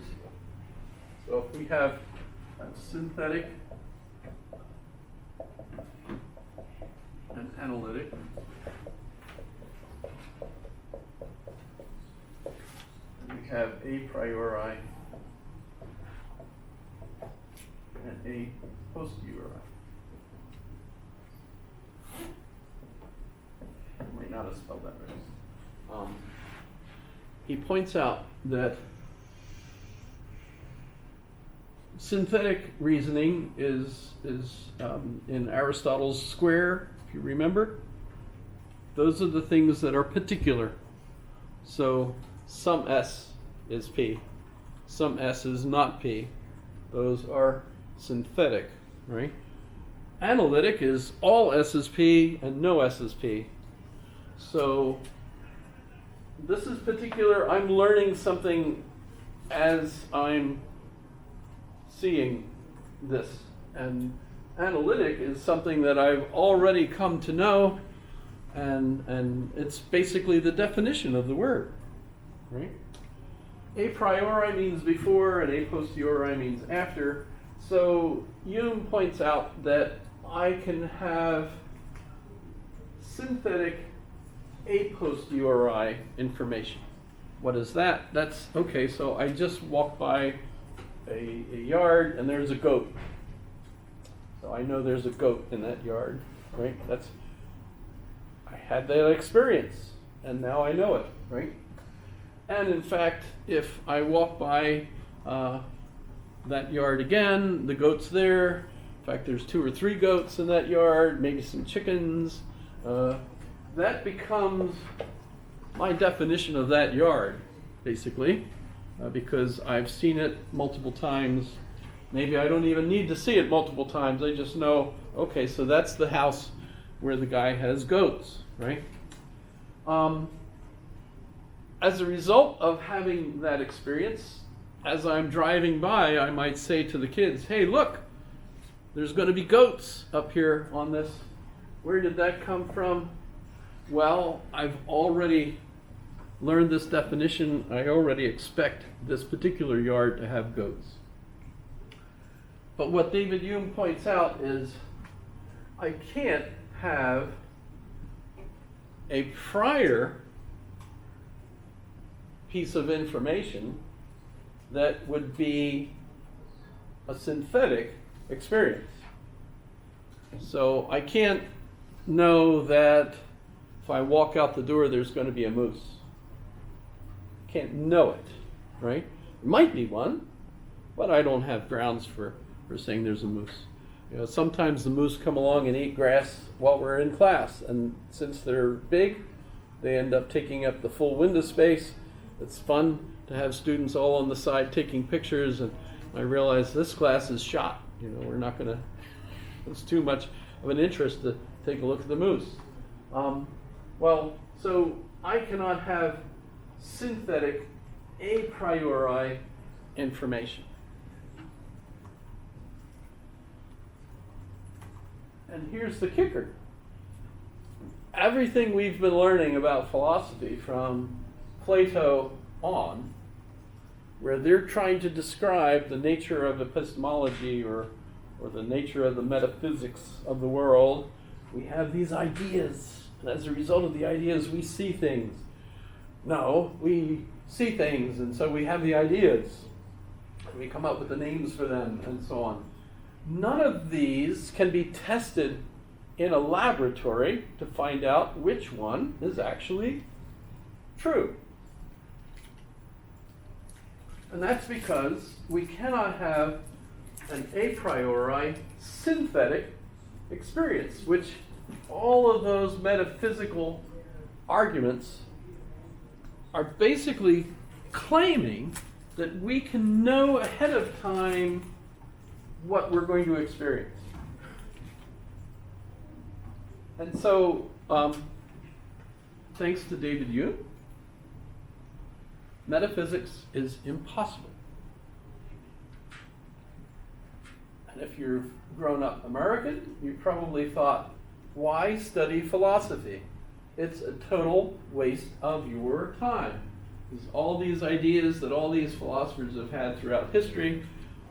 words. So if we have a synthetic and analytic, and we have a priori and a posteriori. I might not have spelled that right. He points out that synthetic reasoning is in Aristotle's square, if you remember. Those are the things that are particular. So some S is P, some S is not P. Those are synthetic, right? Analytic is all S is P and no S is P. So this is particular. I'm learning something as I'm seeing this. And analytic is something that I've already come to know, and it's basically the definition of the word, right? A priori means before and a posteriori means after. So Hume points out that I can have synthetic a posteriori information. What is that? That's okay, so I just walked by a yard and there's a goat. So I know there's a goat in that yard, right? I had that experience and now I know it, right? And in fact, if I walk by that yard again, the goat's there. In fact, there's 2 or 3 goats in that yard, maybe some chickens. That becomes my definition of that yard, basically, because I've seen it multiple times. Maybe I don't even need to see it multiple times. I just know, okay, so that's the house where the guy has goats, right? As a result of having that experience, as I'm driving by, I might say to the kids, hey, look, there's going to be goats up here on this. Where did that come from? Well, I've already learned this definition. I already expect this particular yard to have goats. But what David Hume points out is I can't have a prior piece of information that would be a synthetic experience. So I can't know that if I walk out the door there's going to be a moose. Can't know it, right? There might be one, but I don't have grounds for saying there's a moose. You know, sometimes the moose come along and eat grass while we're in class, and since they're big, they end up taking up the full window space. It's fun to have students all on the side taking pictures, and I realize this class is shot. You know, we're not going to, it's too much of an interest to take a look at the moose. Well, so I cannot have synthetic a priori information. And here's the kicker. Everything we've been learning about philosophy from Plato on, where they're trying to describe the nature of epistemology or the nature of the metaphysics of the world, we have these ideas. And as a result of the ideas, we see things. No, we see things, and so we have the ideas. And we come up with the names for them, and so on. None of these can be tested in a laboratory to find out which one is actually true. And that's because we cannot have an a priori synthetic experience, which all of those metaphysical arguments are basically claiming that we can know ahead of time what we're going to experience. And so, thanks to David Hume, metaphysics is impossible. And if you're grown up American, you probably thought, why study philosophy? It's a total waste of your time. Because all these ideas that all these philosophers have had throughout history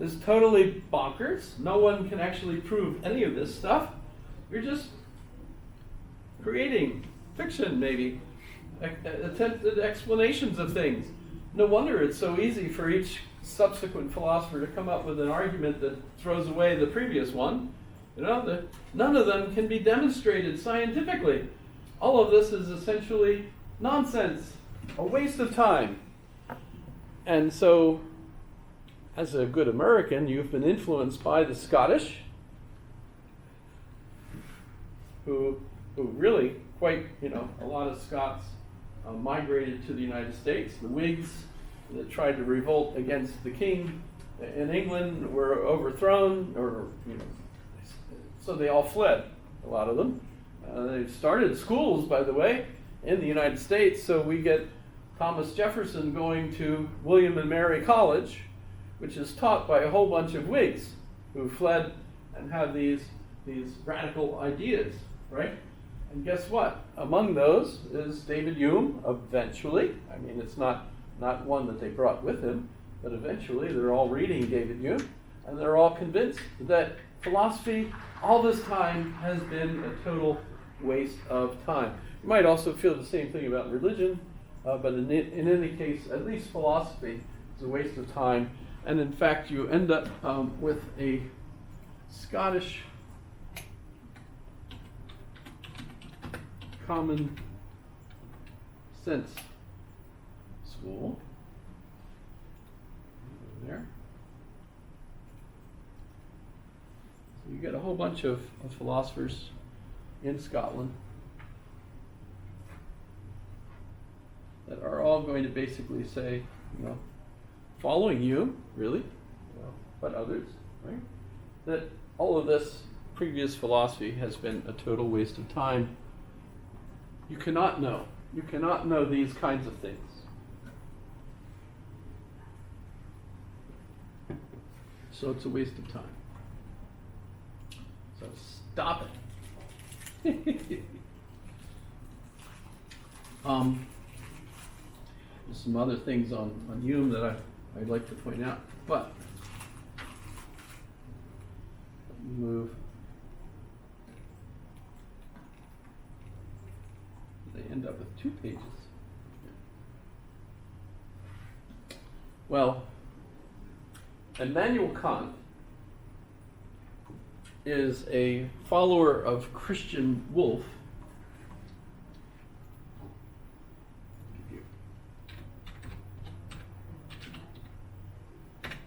is totally bonkers. No one can actually prove any of this stuff. You're just creating fiction, maybe, attempted explanations of things. No wonder it's so easy for each subsequent philosopher to come up with an argument that throws away the previous one. None of them can be demonstrated scientifically. All of this is essentially nonsense, a waste of time. And so, as a good American, you've been influenced by the Scottish, who really, quite, a lot of Scots migrated to the United States. The Whigs that tried to revolt against the king in England were overthrown, so they all fled, a lot of them. They started schools, by the way, in the United States, so we get Thomas Jefferson going to William and Mary College, which is taught by a whole bunch of Whigs who fled and have these radical ideas, right? And guess what? Among those is David Hume, eventually. I mean, it's not one that they brought with him, but eventually they're all reading David Hume, and they're all convinced that philosophy all this time has been a total waste of time. You might also feel the same thing about religion, but in any case, at least philosophy is a waste of time. And in fact, you end up with a Scottish common sense school. There. So you get a whole bunch of philosophers in Scotland that are all going to basically say, following you, really, but others, right? That all of this previous philosophy has been a total waste of time. You cannot know. You cannot know these kinds of things. So it's a waste of time. So stop it. There's some other things on Hume that I'd like to point out, but let me move. They end up with 2 pages. Well, Immanuel Kant is a follower of Christian Wolff.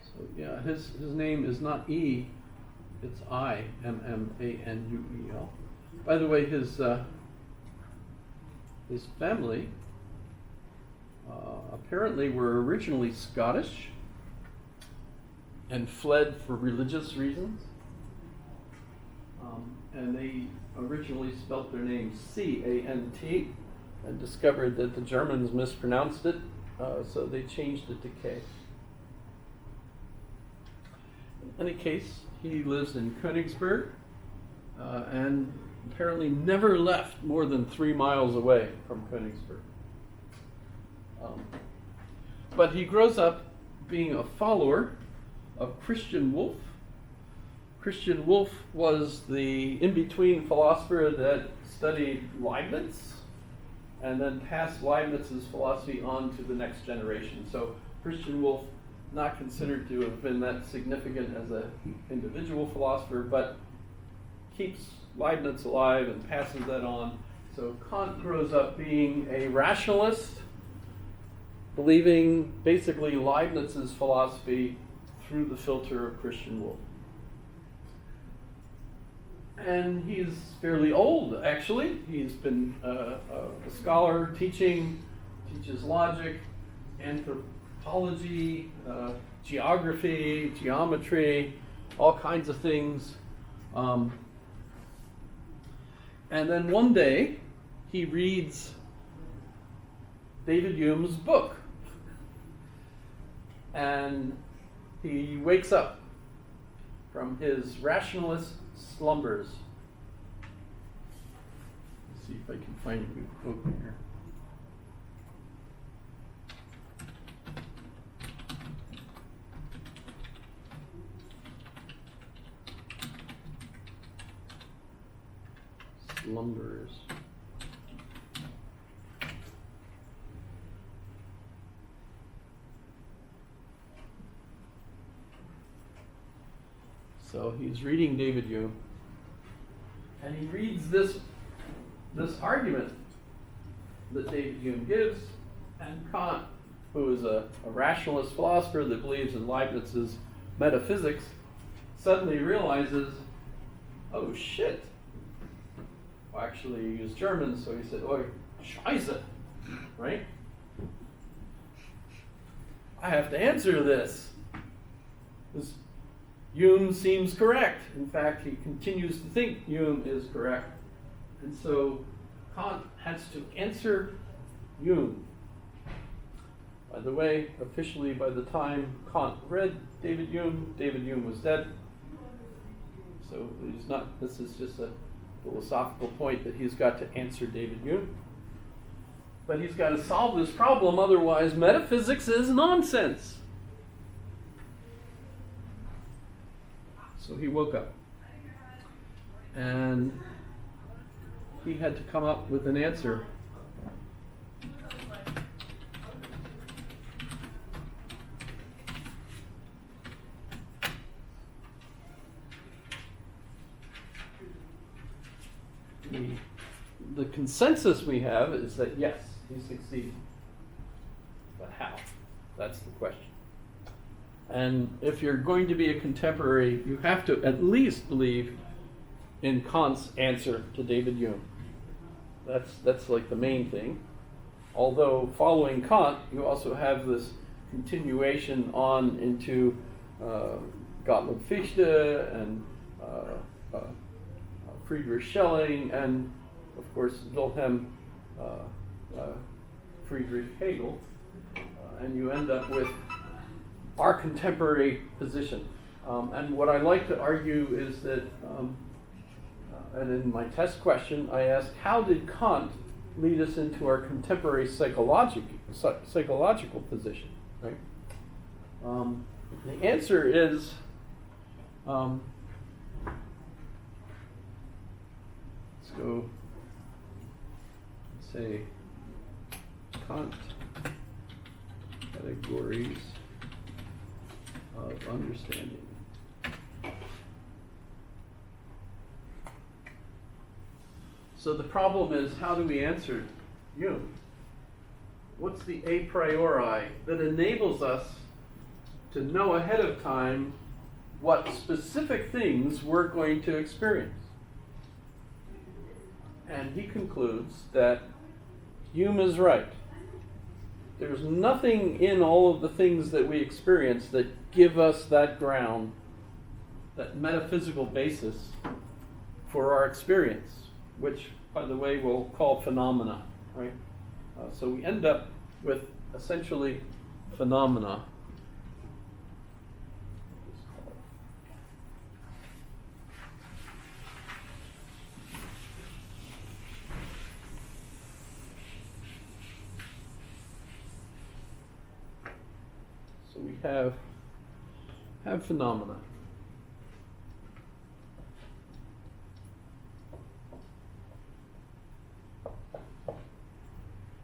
So yeah, his name is not E, it's I, Immanuel. By the way, his family apparently were originally Scottish and fled for religious reasons. And they originally spelt their name C-A-N-T and discovered that the Germans mispronounced it, so they changed it to K. In any case, he lives in Königsberg and apparently never left more than 3 miles away from Königsberg. But he grows up being a follower of Christian Wolff. Christian Wolff was the in-between philosopher that studied Leibniz and then passed Leibniz's philosophy on to the next generation. So Christian Wolff, not considered to have been that significant as an individual philosopher, but keeps Leibniz alive and passes that on. So Kant grows up being a rationalist, believing basically Leibniz's philosophy through the filter of Christian Wolff. And he's fairly old, actually. He's been a scholar teaches logic, anthropology, geography, geometry, all kinds of things. And then one day, he reads David Hume's book. And he wakes up from his rationalist slumbers. Let's see if I can find a good quote here. lumber is. So he's reading David Hume, and he reads this argument that David Hume gives, and Kant, who is a rationalist philosopher that believes in Leibniz's metaphysics, suddenly realizes, oh shit. Well, actually, he used German, so he said, oi, scheiße, right? I have to answer this. Hume seems correct. In fact, he continues to think Hume is correct. And so Kant has to answer Hume. By the way, officially by the time Kant read David Hume was dead. So this is just a philosophical point that he's got to answer David Hume. But he's got to solve this problem, otherwise metaphysics is nonsense. So he woke up, and he had to come up with an answer. The consensus we have is that yes, he succeeded. But how? That's the question. And if you're going to be a contemporary, you have to at least believe in Kant's answer to David Hume. That's like the main thing. Although following Kant, you also have this continuation on into Gottlob Fichte and Friedrich Schelling and, of course, Wilhelm Friedrich Hegel. And you end up with our contemporary position. And what I like to argue is that, and in my test question, I asked, how did Kant lead us into our contemporary psychological position, right? The answer is, let's go, say, Kant categories of understanding. So the problem is, how do we answer Hume? What's the a priori that enables us to know ahead of time what specific things we're going to experience? And he concludes that Hume is right. There's nothing in all of the things that we experience that give us that ground, that metaphysical basis for our experience, which, by the way, we'll call phenomena, right? So we end up with essentially phenomena. So we have phenomena.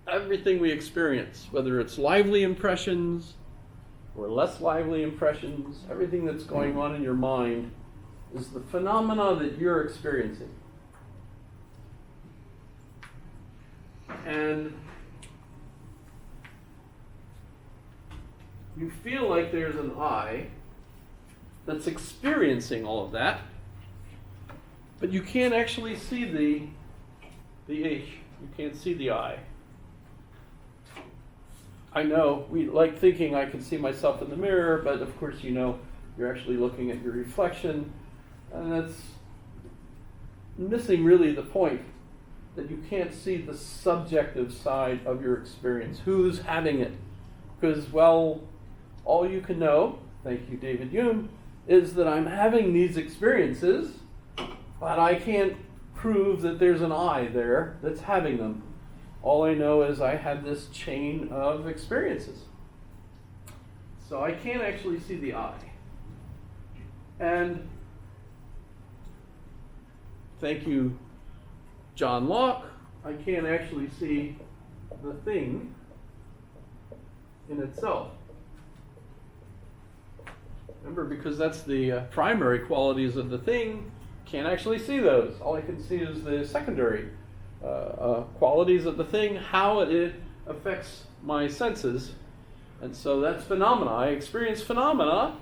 Everything we experience, whether it's lively impressions or less lively impressions, everything that's going on in your mind is the phenomena that you're experiencing. And you feel like there's an I that's experiencing all of that, but you can't actually see the H. You can't see the I. I know we like thinking I can see myself in the mirror, but of course you're actually looking at your reflection, and that's missing really the point that you can't see the subjective side of your experience. Who's having it? Because, well, all you can know, thank you, David Hume, is that I'm having these experiences, but I can't prove that there's an I there that's having them. All I know is I had this chain of experiences. So I can't actually see the I. And thank you, John Locke, I can't actually see the thing in itself. Remember, because that's the primary qualities of the thing, can't actually see those. All I can see is the secondary qualities of the thing, how it affects my senses. And so that's phenomena. I experience phenomena